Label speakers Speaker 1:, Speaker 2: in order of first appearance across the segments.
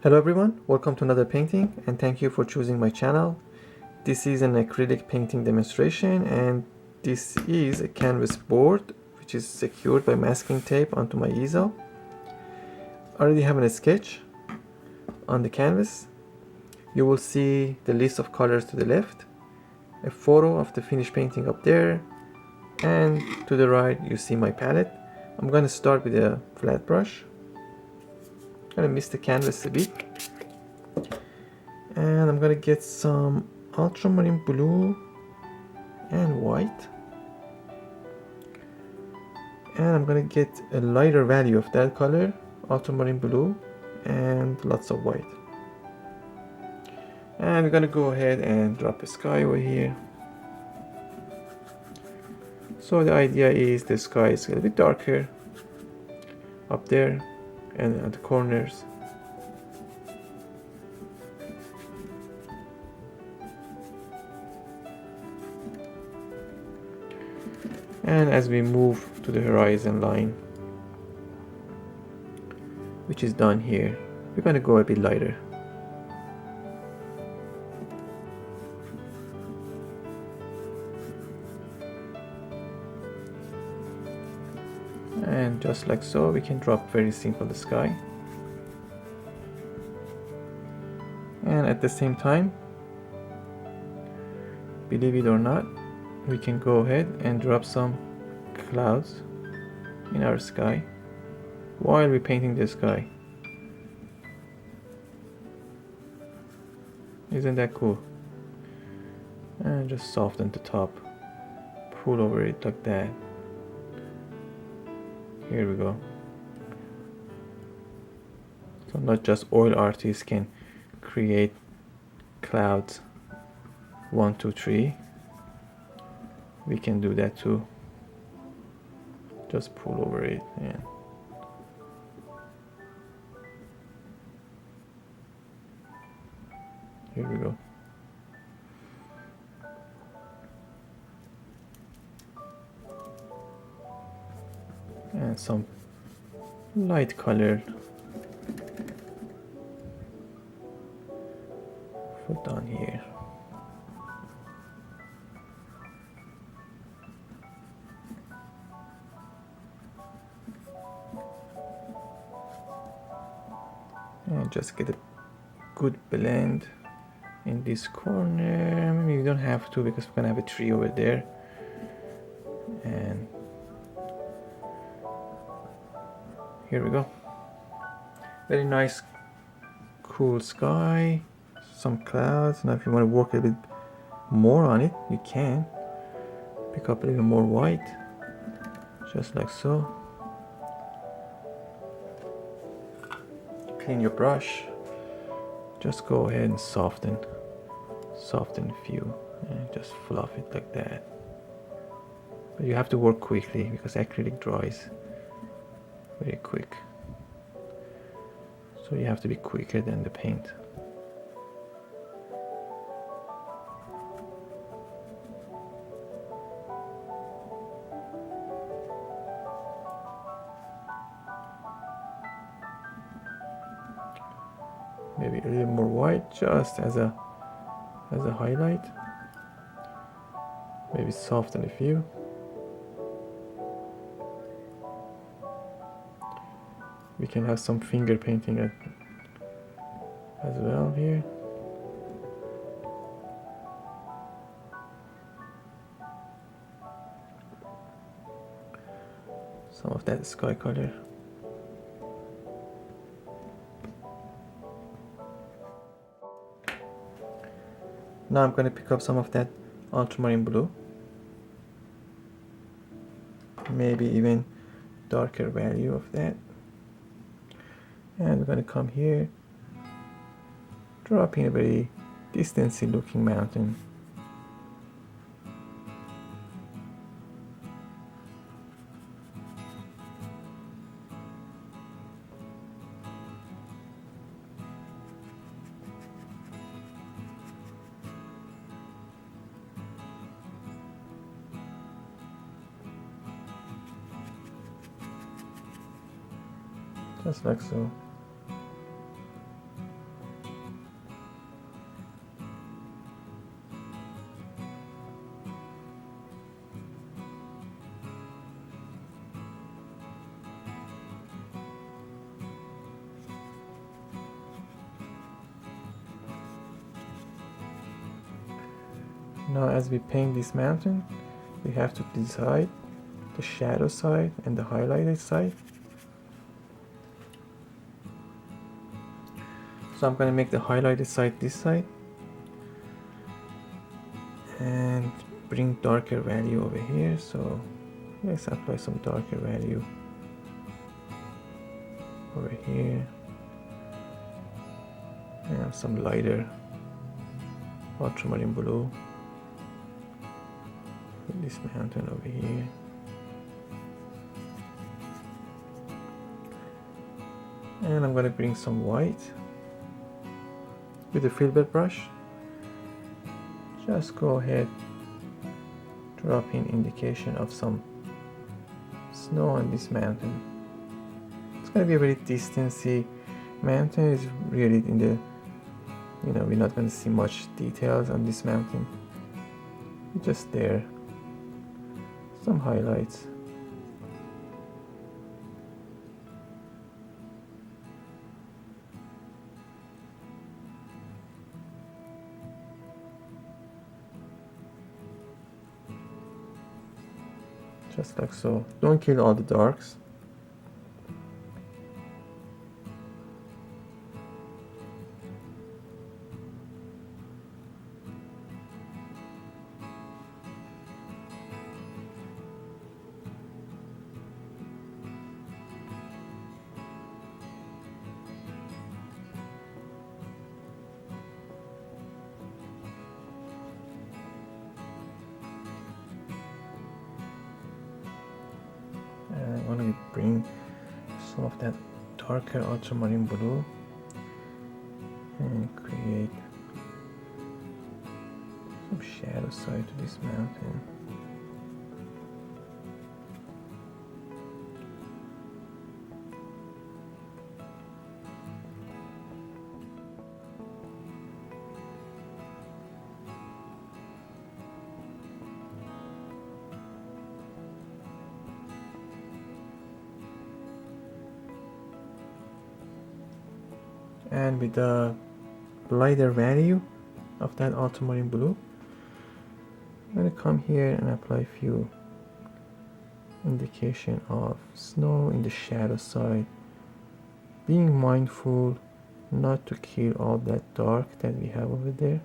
Speaker 1: Hello everyone, welcome to another painting and thank you for choosing my channel. This is an acrylic painting demonstration and this is a canvas board which is secured by masking tape onto my easel. I already have a sketch on the canvas. You will see the list of colors to the left, a photo of the finished painting up there, and to the right you see my palette. I'm going to start with a flat brush. I'm going to mist the canvas a bit. And I'm gonna get some ultramarine blue and white, and I'm gonna get a lighter value of that color, ultramarine blue, and lots of white. And we're gonna go ahead and drop a sky over here. So the idea is the sky is a little bit darker up there and at the corners. And as we move to the horizon line, which is done here, we're going to go a bit lighter. And just like so, we can drop very simple the sky. And at the same time, believe it or not, we can go ahead and drop some clouds in our sky while we're painting the sky. Isn't that cool? And just soften the top, pull over it like that. Here we go. So not just oil artists can create clouds 1, 2, 3. We can do that too. Just pull over it and here we go. And some light color put down here. And just get a good blend in this corner. Maybe you don't have to because we're gonna have a tree over there. And here we go. Very nice, cool sky, some clouds. Now if you want to work a bit more on it, you can. Pick up a little more white, just like so. Clean your brush. Just go ahead and soften a few and just fluff it like that. But you have to work quickly because acrylic dries very quick. So you have to be quicker than the paint. Maybe a little more white just as a highlight. Maybe soften a few. We can have some finger painting as well here. Some of that sky color. Now I'm going to pick up some of that ultramarine blue. Maybe even darker value of that. And we're going to come here, drop in a very distant looking mountain. Just like so. Now as we paint this mountain, we have to decide the shadow side and the highlighted side. So I'm going to make the highlighted side this side and bring darker value over here. So let's apply some darker value over here and some lighter ultramarine blue with this mountain over here. And I'm going to bring some white with a filbert brush. Just go ahead, drop in indication of some snow on this mountain. It's going to be a very distancy mountain. It's really in the, we're not going to see much details on this mountain. Just there, some highlights. Just like so. Don't kill all the darks. I'm going to bring some of that darker ultramarine blue and create some shadow side to this mountain. And with the lighter value of that ultramarine blue, I'm going to come here and apply a few indication of snow in the shadow side, being mindful not to kill all that dark that we have over there.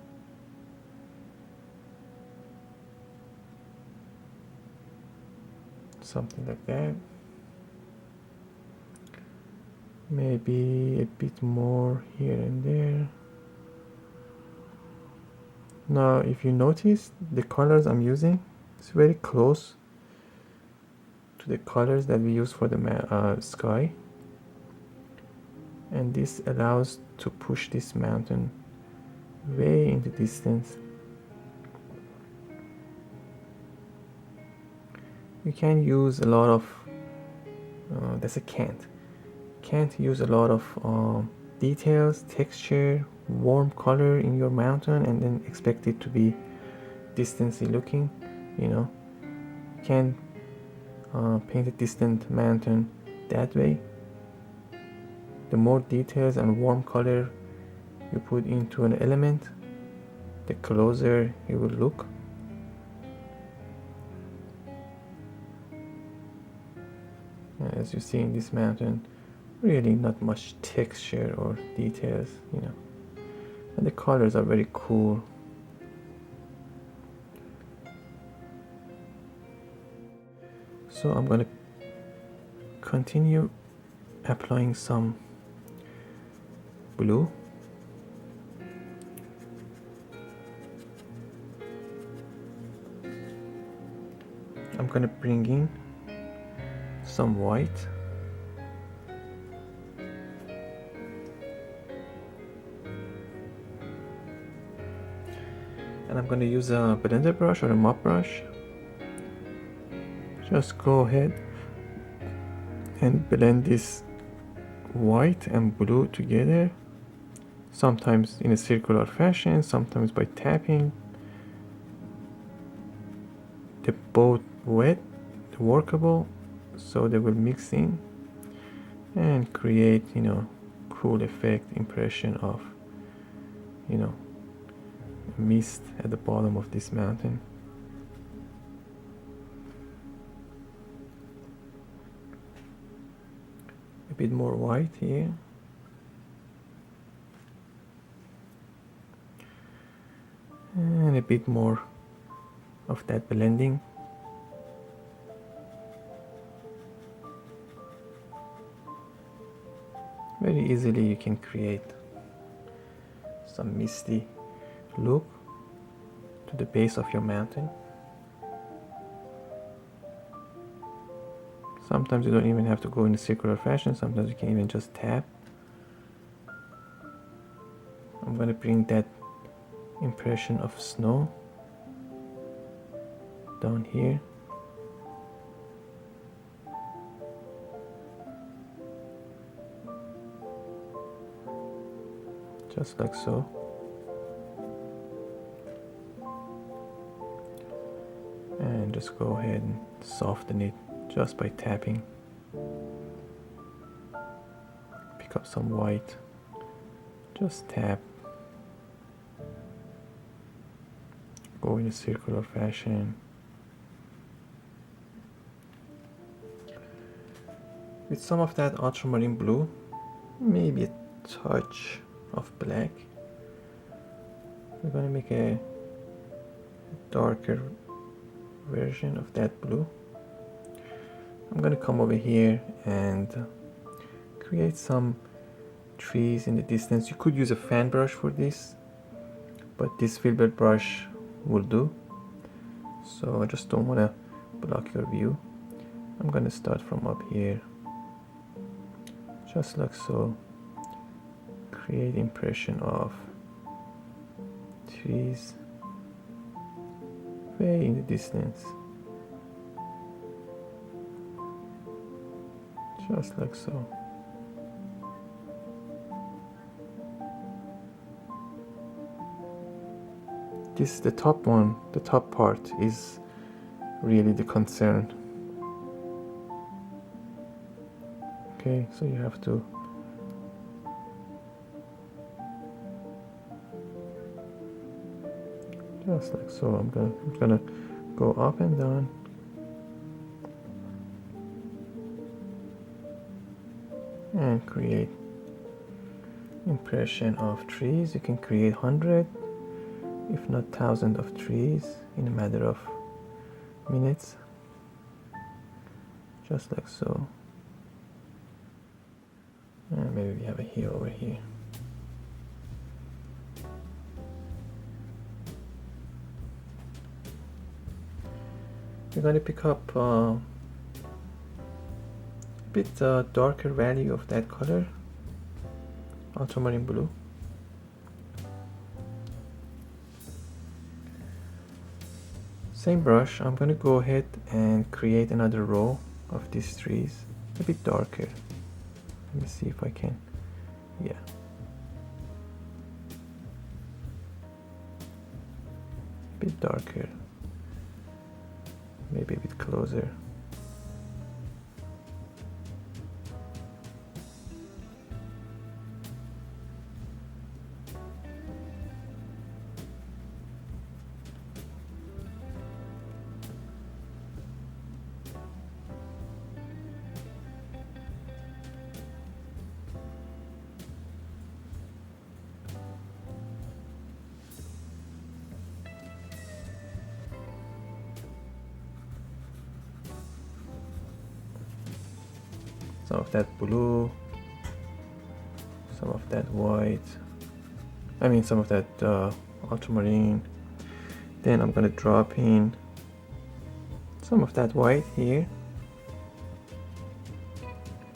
Speaker 1: Something like that. Maybe a bit more here and there. Now if you notice, the colors I'm using is very close to the colors that we use for the sky, and this allows to push this mountain way into distance. You can use a lot of can't use a lot of details, texture, warm color in your mountain and then expect it to be distancy looking. You can paint a distant mountain that way. The more details and warm color you put into an element, the closer it will look. As you see in this mountain, really not much texture or details, and the colors are very cool. So I'm going to continue applying some blue. I'm going to bring in some white. And I'm going to use a blender brush or a mop brush. Just go ahead and blend this white and blue together, sometimes in a circular fashion, sometimes by tapping. They're both wet, workable, so they will mix in and create, cool effect, impression of, mist at the bottom of this mountain. A bit more white here. And a bit more of that blending. Very easily you can create some misty look to the base of your mountain. Sometimes you don't even have to go in a circular fashion, sometimes you can even just tap. I'm going to bring that impression of snow down here. Just like so. And just go ahead and soften it just by tapping. Pick up some white, just tap. Go in a circular fashion. With some of that ultramarine blue, maybe a touch of black, we're going to make a darker version of that blue. I'm going to come over here and create some trees in the distance. You could use a fan brush for this, but this filbert brush will do. So I just don't want to block your view. I'm going to start from up here, just like so. Create impression of trees way in the distance, just like so. This, the top one, the top part is really the concern. Okay, so you have to just like so. I'm gonna go up and down. And create impression of trees. You can create 100, if not 1,000 of trees in a matter of minutes. Just like so. And maybe we have a hill over here. We're going to pick up a bit darker value of that color, ultramarine blue. Same brush, I'm going to go ahead and create another row of these trees, a bit darker. Let me see if I can, yeah. A bit darker. Maybe a bit closer. Some of that blue, some of that white, some of that ultramarine. Then I'm going to drop in some of that white here.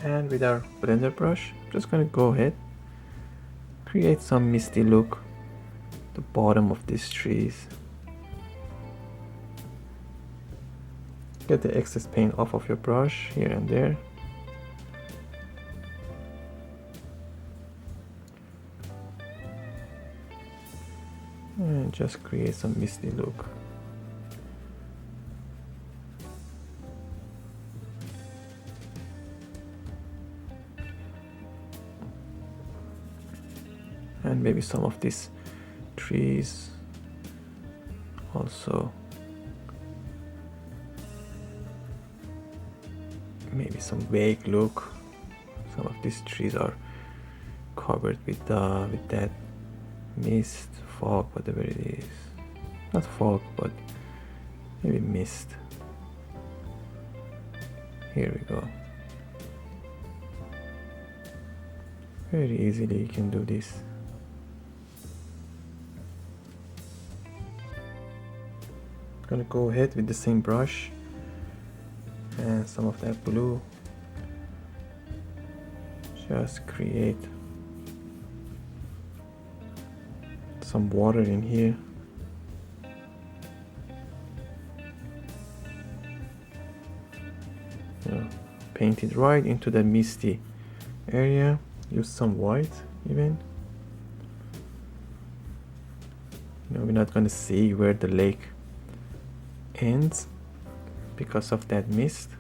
Speaker 1: And with our blender brush, I'm just going to go ahead, create some misty look at the bottom of these trees. Get the excess paint off of your brush here and there. And just create some misty look. And maybe some of these trees Also maybe some vague look. Some of these trees are covered with that mist, fog, whatever it is. Not fog, but maybe mist. Here we go. Very easily you can do this. Gonna go ahead with the same brush and some of that blue. Just create some water in here. Paint it right into the misty area. Use some white even. We're not gonna see where the lake ends because of that mist.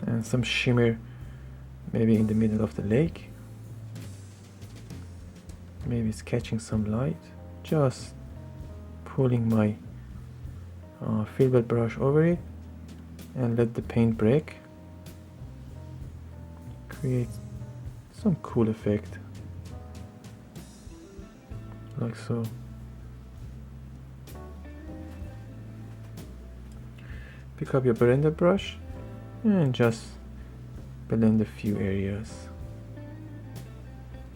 Speaker 1: And some shimmer maybe in the middle of the lake. Maybe it's catching some light. Just pulling my filbert brush over it and let the paint break. Create some cool effect, like so. Pick up your blender brush and just blend a few areas.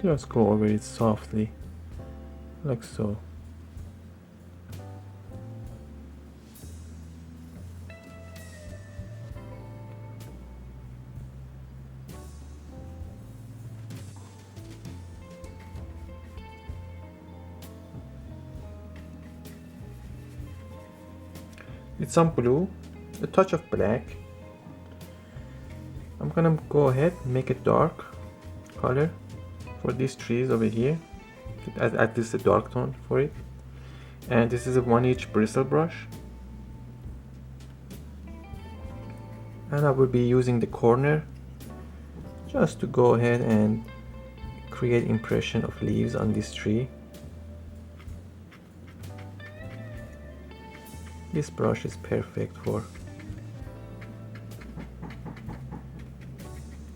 Speaker 1: Just go over it softly, like so. With some blue, a touch of black, I'm gonna go ahead and make a dark color for these trees over here, at least a dark tone for it. And this is a 1-inch bristle brush, and I will be using the corner just to go ahead and create impression of leaves on this tree. This brush is perfect for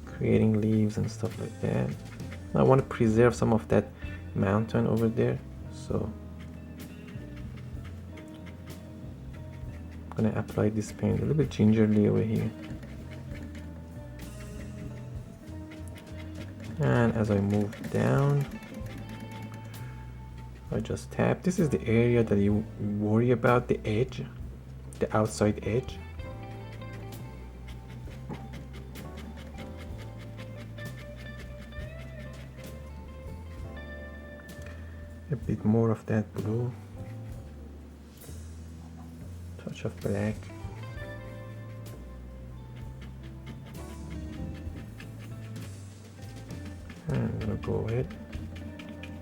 Speaker 1: creating leaves and stuff like that. I want to preserve some of that mountain over there, so I'm gonna apply this paint a little bit gingerly over here. And as I move down, I just tap. This is the area that you worry about, the edge, the outside edge. A bit more of that blue, touch of black. And I'm gonna go ahead,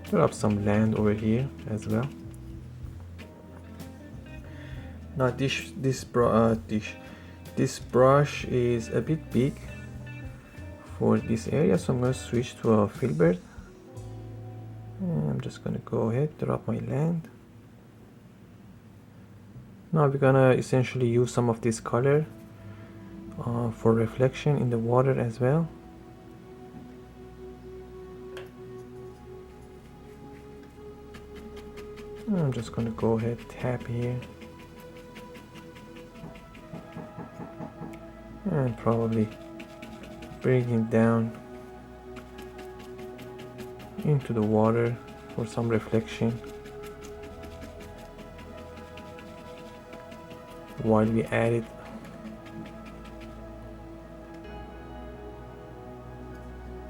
Speaker 1: put up some land over here as well. Now this brush is a bit big for this area, so I'm gonna switch to a filbert. And I'm just gonna go ahead, drop my land. Now we're gonna essentially use some of this color for reflection in the water as well. And I'm just gonna go ahead, tap here, and probably bring it down into the water for some reflection while we add it.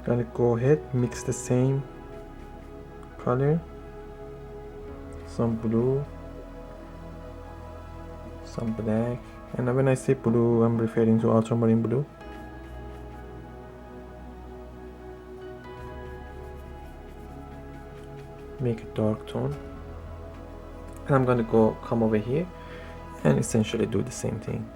Speaker 1: Gonna go ahead, mix the same color, some blue, some black, and when I say blue, I'm referring to ultramarine blue. Make a dark tone, and I'm gonna come over here and essentially do the same thing.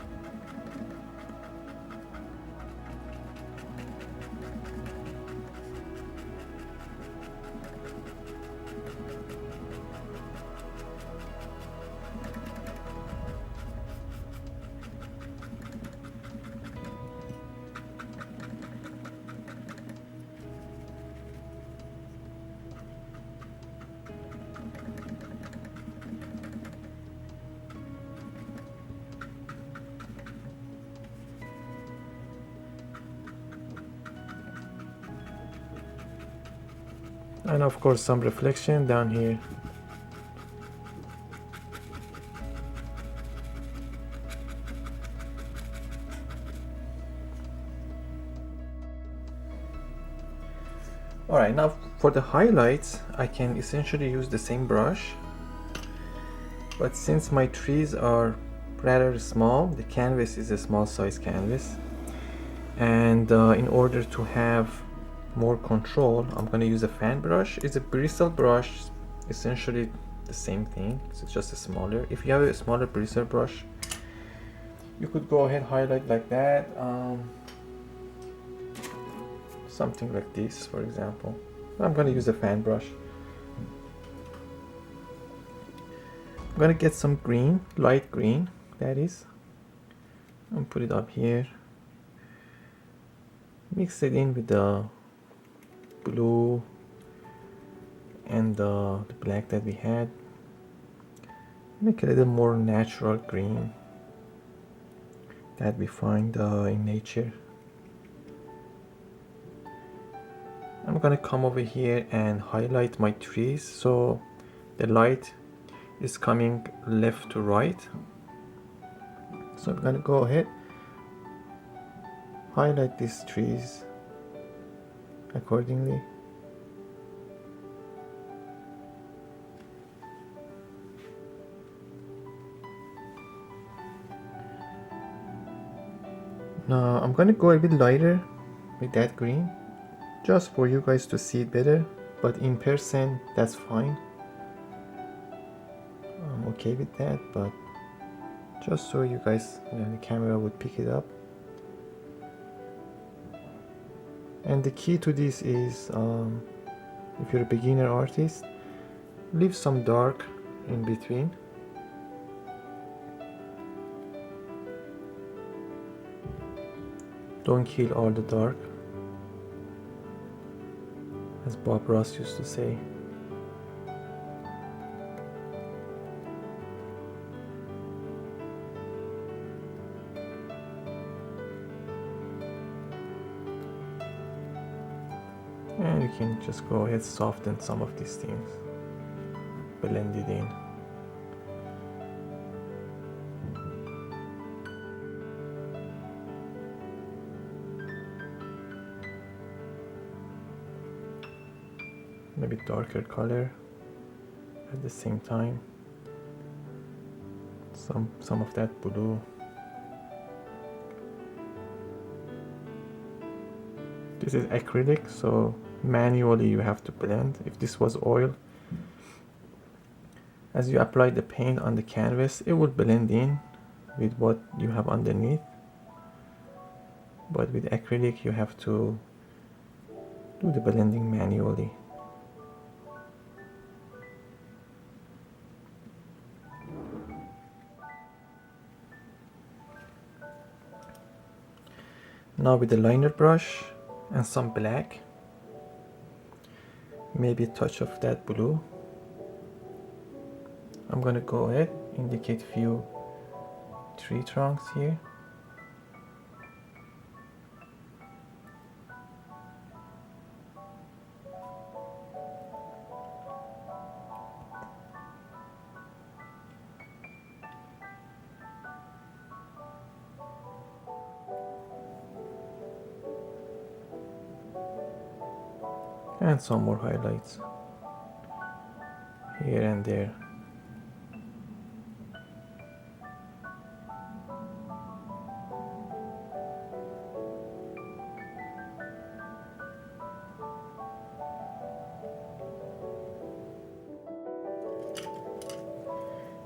Speaker 1: And of course some reflection down here. Alright, now for the highlights I can essentially use the same brush, but since my trees are rather small, the canvas is a small size canvas, and in order to have more control I'm going to use a fan brush. It's a bristle brush, essentially the same thing, it's just a smaller. If you have a smaller bristle brush you could go ahead highlight like that, something like this for example. I'm going to use a fan brush. I'm going to get some green, light green that is, and put it up here, mix it in with the blue and the black that we had, make it a little more natural green that we find in nature. I'm gonna come over here and highlight my trees so the light is coming left to right. So I'm gonna go ahead, highlight these trees accordingly. Now I'm gonna go a bit lighter with that green, just for you guys to see it better, but in person that's fine. I'm okay with that, but just so you guys, the camera would pick it up. And the key to this is, if you're a beginner artist, leave some dark in between. Don't kill all the dark, as Bob Ross used to say. And you can just go ahead, soften some of these things, blend it in. Maybe darker color at the same time, some of that blue. This is acrylic, so manually you have to blend. If this was oil, as you apply the paint on the canvas, it will blend in with what you have underneath. But with acrylic, you have to do the blending manually. Now with the liner brush and some black, maybe a touch of that blue, I'm gonna go ahead, indicate few tree trunks here. And some more highlights here and there.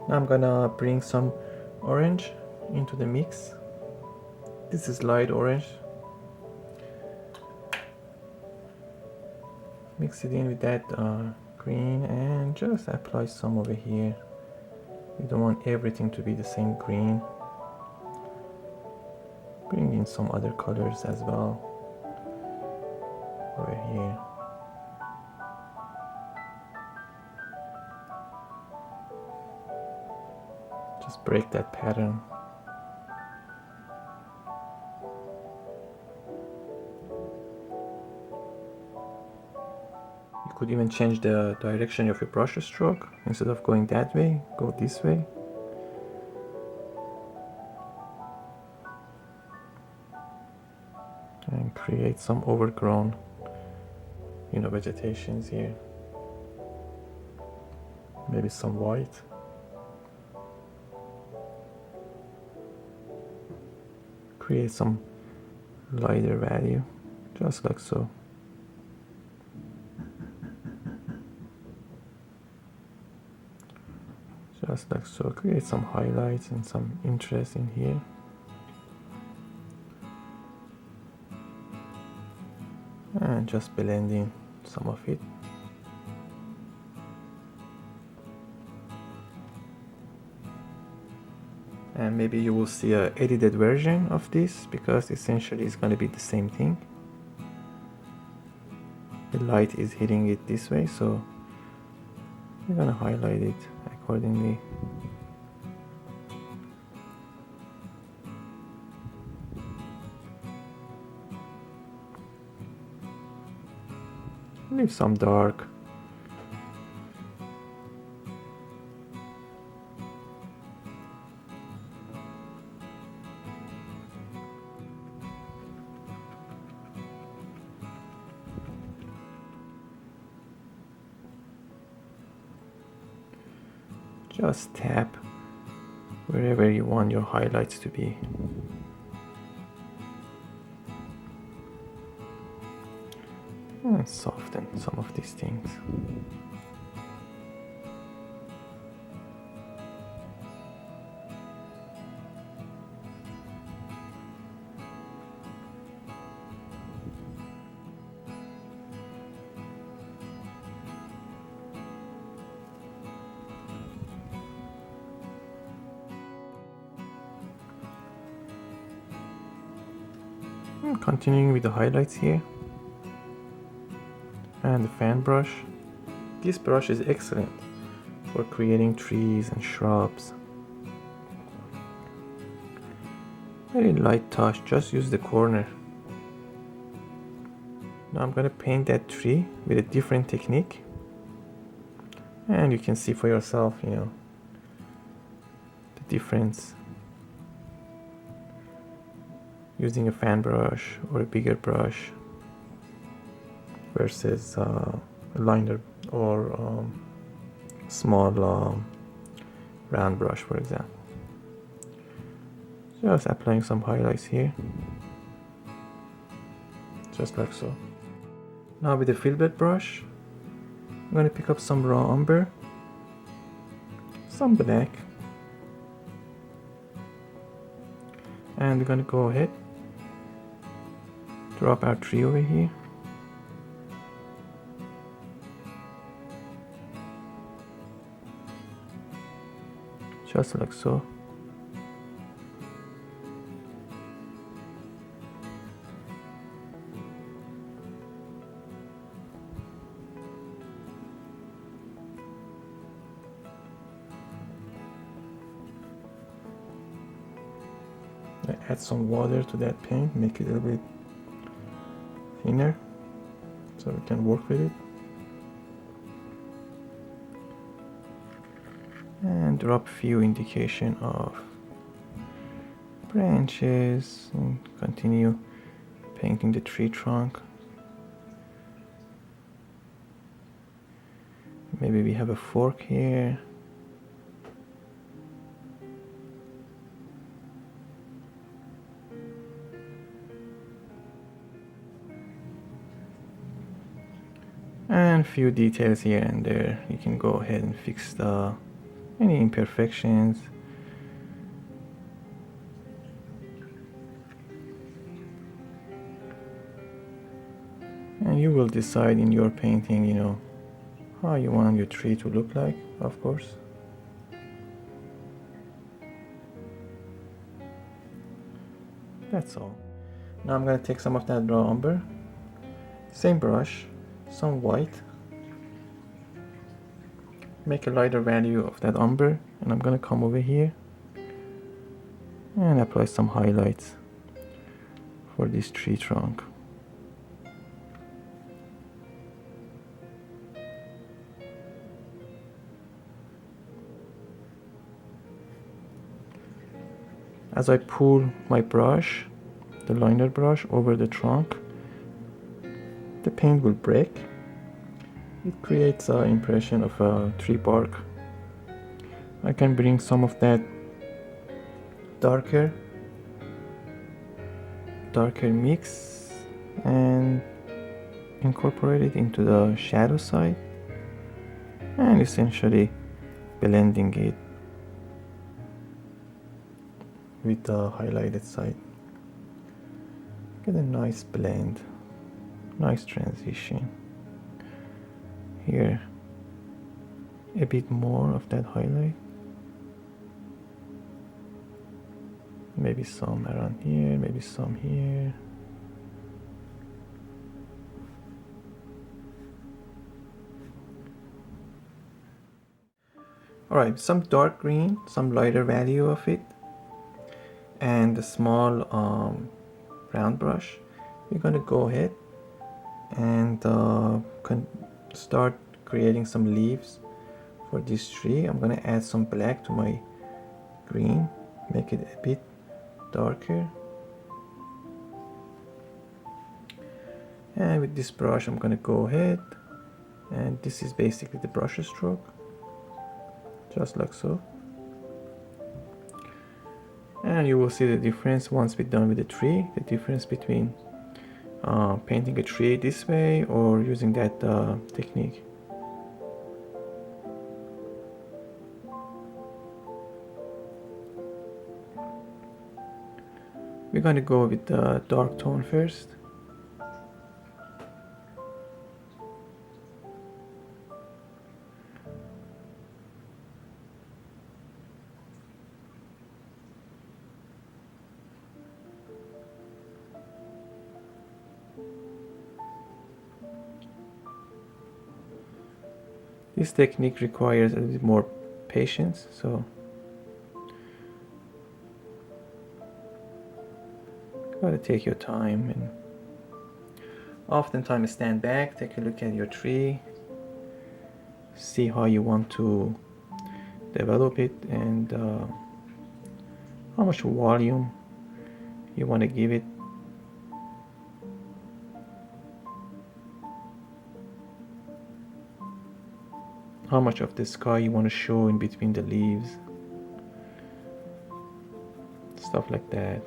Speaker 1: Now I'm gonna bring some orange into the mix. This is light orange. Mix it in with that green and just apply some over here. You don't want everything to be the same green. Bring in some other colors as well over here. Just break that pattern. You could even change the direction of your brush stroke. Instead of going that way, go this way. And create some overgrown, vegetations here. Maybe some white. Create some lighter value, just like so. Just like so. Create some highlights and some interest in here. And just blend in some of it. And maybe you will see a edited version of this, because essentially it's going to be the same thing. The light is hitting it this way, so we're going to highlight it accordingly. Leave some dark. Just tap wherever you want your highlights to be. And soften some of these things. And continuing with the highlights here. And the fan brush. This brush is excellent for creating trees and shrubs. Very light touch, just use the corner. Now I'm going to paint that tree with a different technique. And you can see for yourself, the difference. Using a fan brush or a bigger brush versus a liner or small round brush, for example. Just applying some highlights here, just like so. Now with the filbert brush, I'm going to pick up some raw umber, some black, and we're going to go ahead, drop our tree over here. Just like so. Add some water to that paint, make it a little bit thinner so we can work with it. And drop few indication of branches and continue painting the tree trunk. Maybe we have a fork here. And a few details here and there. You can go ahead and fix any imperfections. And you will decide in your painting, how you want your tree to look like, of course. That's all. Now I'm going to take some of that raw umber, same brush, some white, make a lighter value of that umber, and I'm going to come over here and apply some highlights for this tree trunk. As I pull my brush, the liner brush, over the trunk, the paint will break. It creates an impression of a tree bark. I can bring some of that darker mix and incorporate it into the shadow side, and essentially blending it with the highlighted side. Get a nice blend, nice transition. Here, a bit more of that highlight. Maybe some around here, maybe some here. Alright, some dark green, some lighter value of it, and a small round brush. We're gonna go ahead and start creating some leaves for this tree. I'm gonna add some black to my green, make it a bit darker. And with this brush I'm gonna go ahead, and this is basically the brush stroke, just like so. And you will see the difference once we're done with the tree, the difference between painting a tree this way or using that technique. We're going to go with the dark tone first. This technique requires a little bit more patience, so gotta take your time, and oftentimes stand back, take a look at your tree, see how you want to develop it, and how much volume you want to give it. How much of the sky you want to show in between the leaves, stuff like that.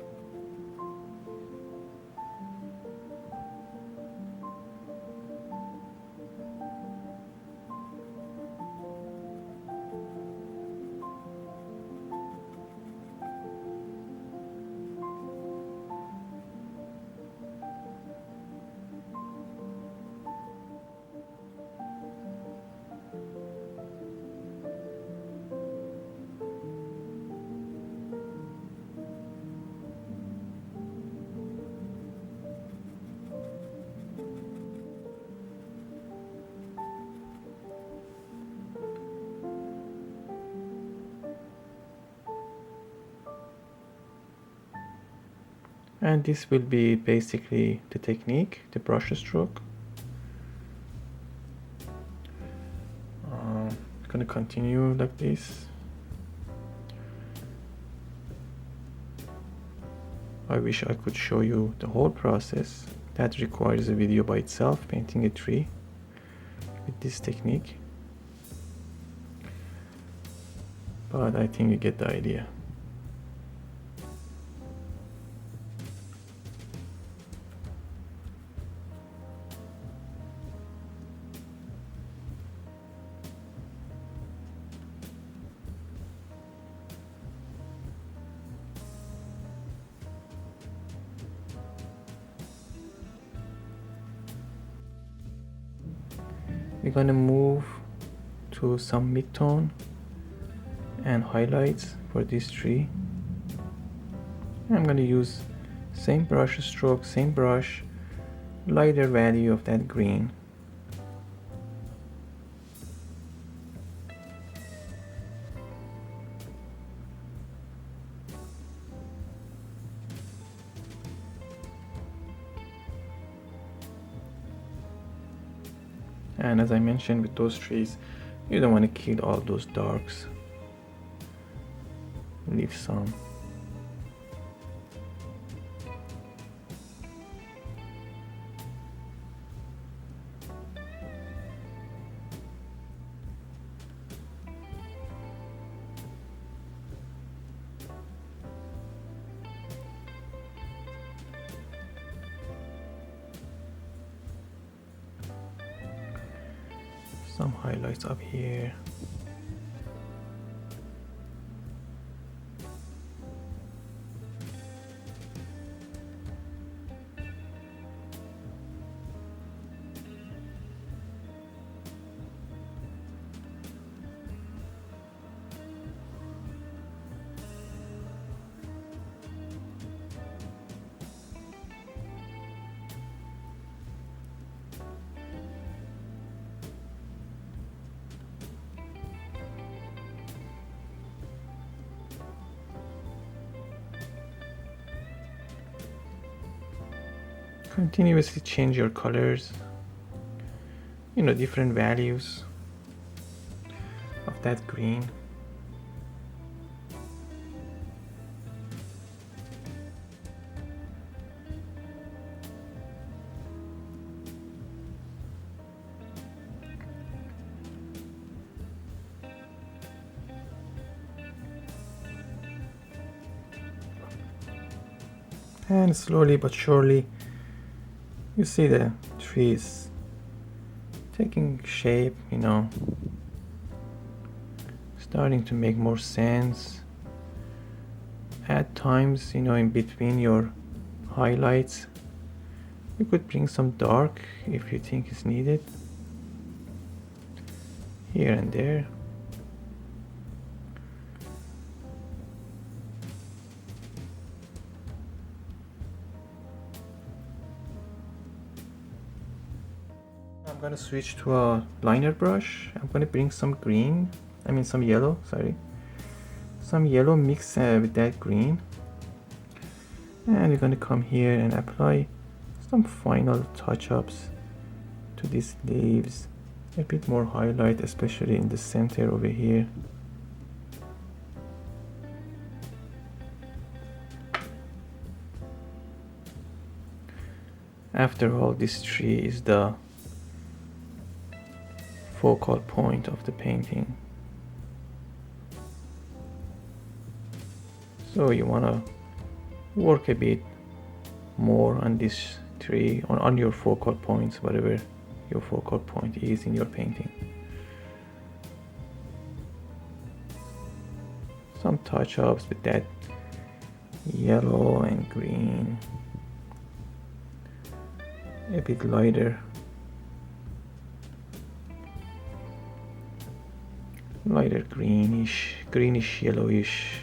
Speaker 1: And this will be basically the technique, the brush stroke. Gonna continue like this. I wish I could show you the whole process. That requires a video by itself, painting a tree with this technique. But I think you get the idea. We're gonna move to some mid-tone and highlights for this tree. I'm gonna use same brush stroke, same brush, lighter value of that green. And as I mentioned with those trees, you don't want to kill all those darks. Leave some. some highlights up here. Continuously change your colors, different values of that green. And slowly but surely you see the trees taking shape, starting to make more sense. At times, in between your highlights, you could bring some dark if you think it's needed, here and there. I'm gonna switch to a liner brush. I'm gonna bring some some yellow, sorry. Some yellow mix with that green. And we're gonna come here and apply some final touch-ups to these leaves. A bit more highlight, especially in the center over here. After all, this tree is the focal point of the painting. So you want to work a bit more on this tree, on your focal points, whatever your focal point is in your painting. Some touch-ups with that yellow and green, a bit lighter, greenish yellowish.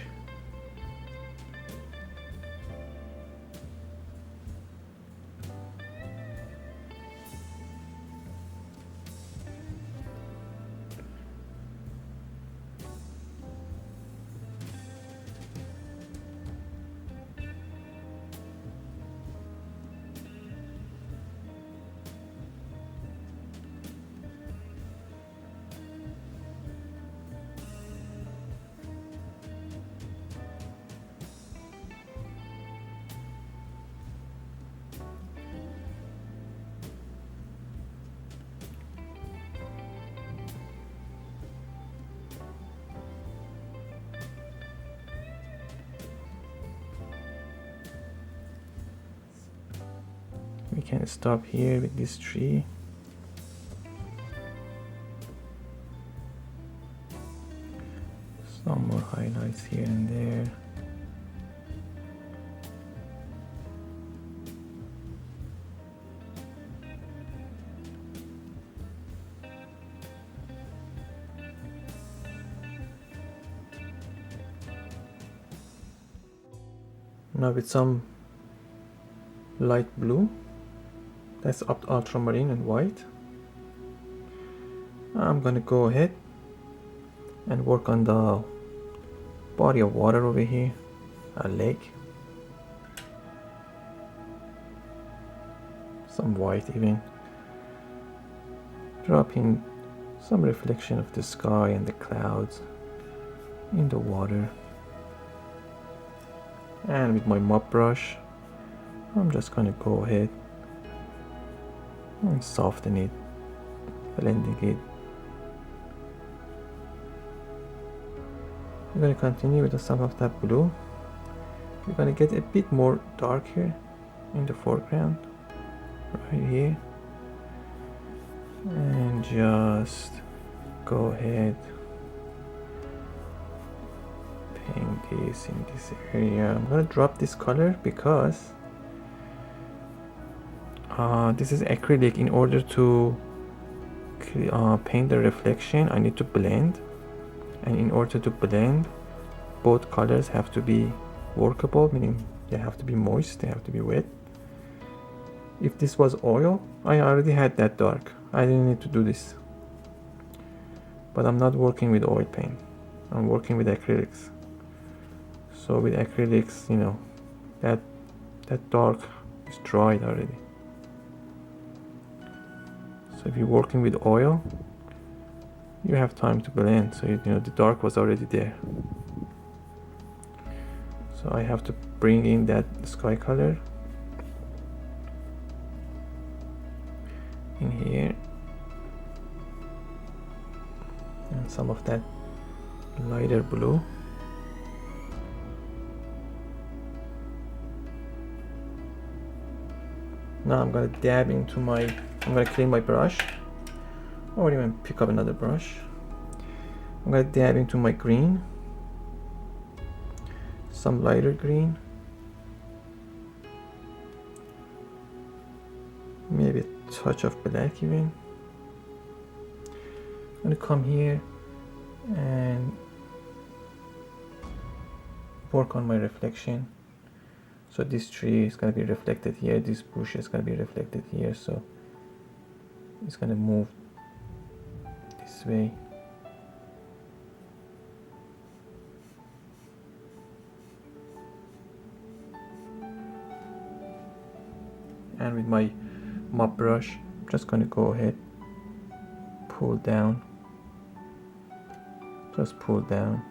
Speaker 1: We can stop here with this tree. Some more highlights here and there. Now with some light blue, that's ultramarine and white, I'm gonna go ahead and work on the body of water over here, a lake. Some white even. Drop in some reflection of the sky and the clouds in the water. And with my mop brush, I'm just gonna go ahead and soften it, blending it. We're gonna continue with some of that blue. We're gonna get a bit more dark here in the foreground, right here. And just go ahead, paint this in this area. I'm gonna drop this color because this is acrylic. In order to paint the reflection, I need to blend, and in order to blend, both colors have to be workable, meaning they have to be moist, they have to be wet. If this was oil, I already had that dark. I didn't need to do this. But I'm not working with oil paint. I'm working with acrylics. So with acrylics, you know, that dark is dried already. So if you're working with oil, you have time to blend. So you know the dark was already there. So I have to bring in that sky color in here, and some of that lighter blue. Now I'm gonna dab into I'm gonna clean my brush, or even pick up another brush. I'm gonna dab into my green, some lighter green, maybe a touch of black even. I'm gonna come here and work on my reflection. So this tree is gonna be reflected here, this bush is gonna be reflected here, so it's gonna move this way. And with my mop brush, I'm just gonna go ahead, pull down, just pull down,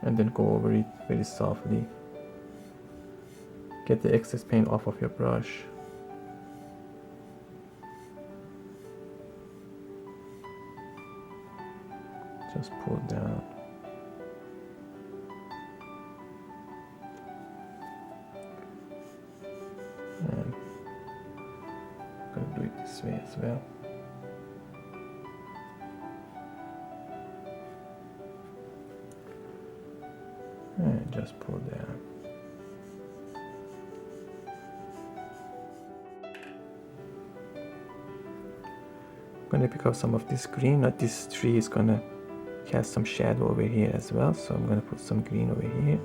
Speaker 1: and then go over it very softly. Get the excess paint off of your brush. Just pull down. And I'm gonna do it this way as well. And just pull down. I'm gonna pick up some of this green. Now this tree is gonna cast some shadow over here as well, so I'm gonna put some green over here.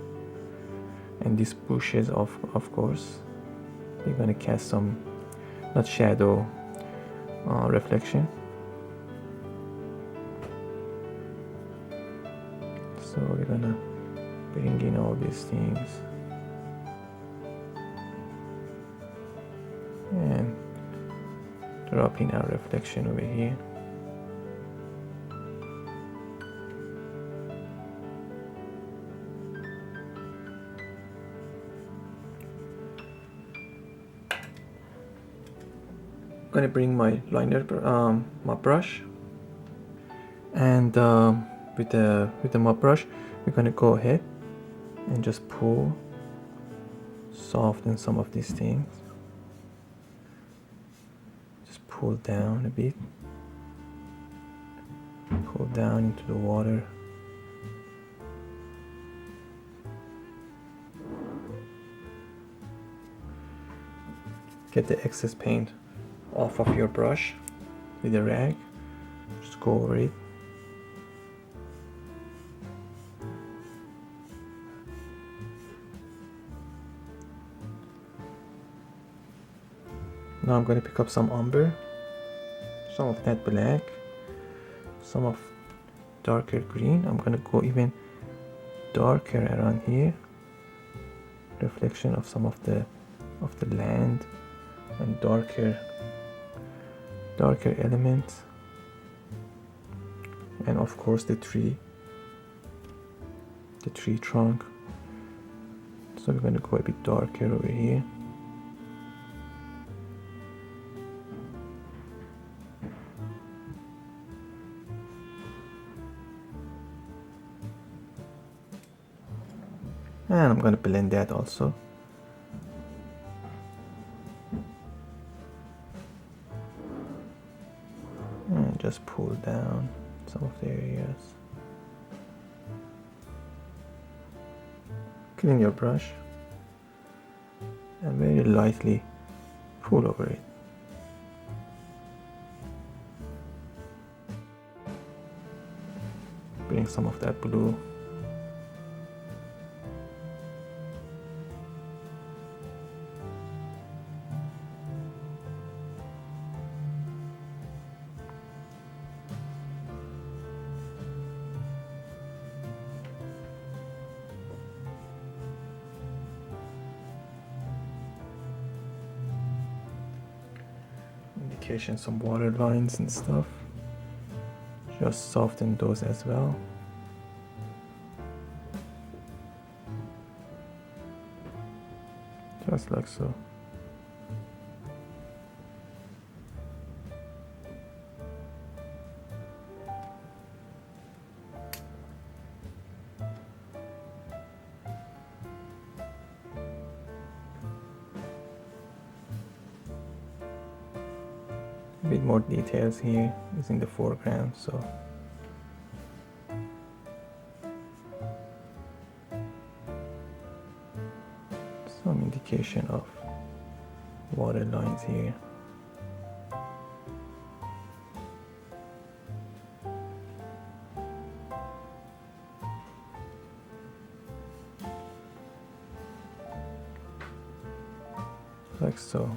Speaker 1: And these bushes, of course, they're gonna cast some, not shadow, reflection. So we're gonna bring in all these things and drop in our reflection over here. I'm gonna bring my liner, mop brush, and with the mop brush, we're gonna go ahead and just pull, soften some of these things. Just pull down a bit, pull down into the water. Get the excess paint off of your brush with a rag. Just go over it. Now I'm going to pick up some umber, some of that black, some of darker green. I'm going to go even darker around here. Reflection of some of the land and darker elements, and of course the tree trunk. So we're going to go a bit darker over here. And I'm going to blend that also. And just pull down some of the areas. Clean your brush and very lightly pull over it. Bring some of that blue. Indication some water lines and stuff. Just soften those as well. Just like so. A bit more details here is in the foreground, so some indication of water lines here. Like so.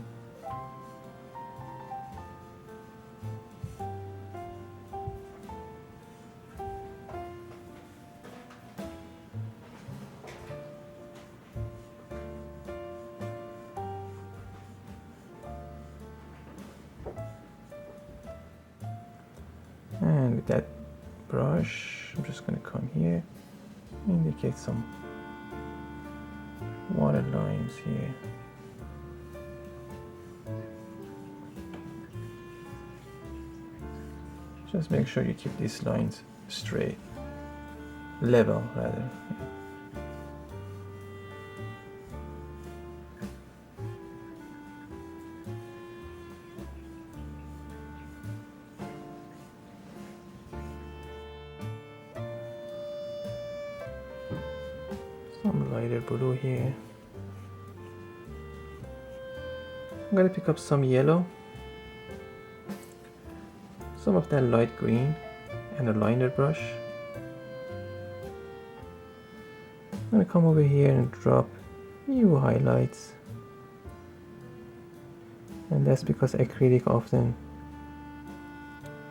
Speaker 1: And with that brush, I'm just going to come here, indicate some water lines here. Just make sure you keep these lines straight, level rather. Some lighter blue here. I'm going to pick up some yellow, some of that light green, and a liner brush. I'm going to come over here and drop new highlights. And that's because acrylic often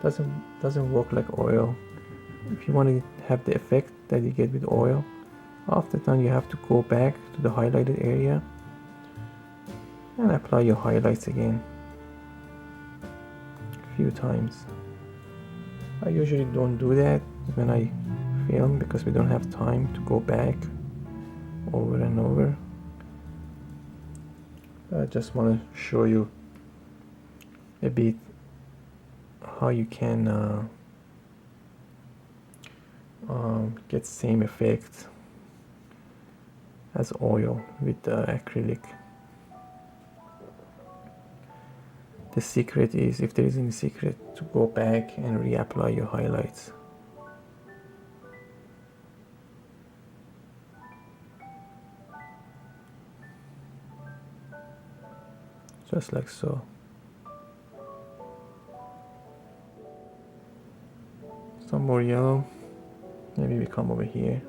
Speaker 1: doesn't work like oil. If you want to have the effect that you get with oil, oftentimes you have to go back to the highlighted area and apply your highlights again a few times. I usually don't do that when I film because we don't have time to go back over and over. I just want to show you a bit how you can get same effect as oil with the acrylic. The secret is, if there is any secret, to go back and reapply your highlights. Just like so. Some more yellow. Maybe we come over here.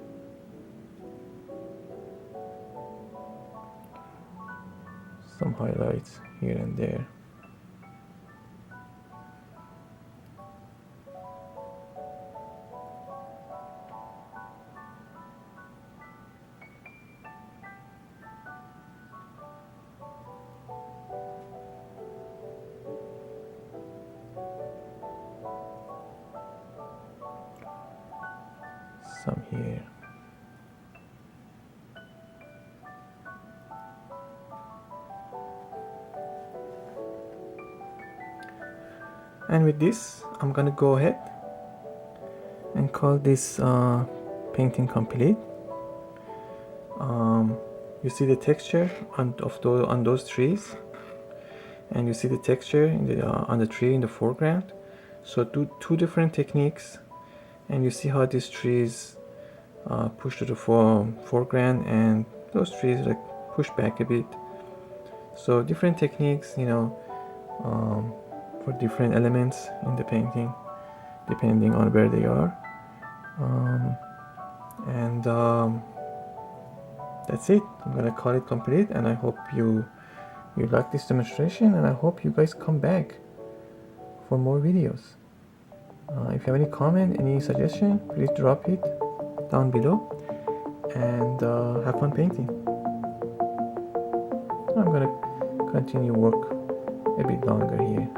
Speaker 1: Some highlights here and there. Some here. And with this, I'm gonna go ahead and call this painting complete. You see the texture on those trees, and you see the texture in the on the tree in the foreground. So do two different techniques, and you see how these trees push to the foreground and those trees like push back a bit. So different techniques, you know, for different elements in the painting depending on where they are. And that's it. I'm gonna call it complete, and I hope you like this demonstration, and I hope you guys come back for more videos. If you have any comment, any suggestion, please drop it down below, and have fun painting. I'm gonna continue work a bit longer here.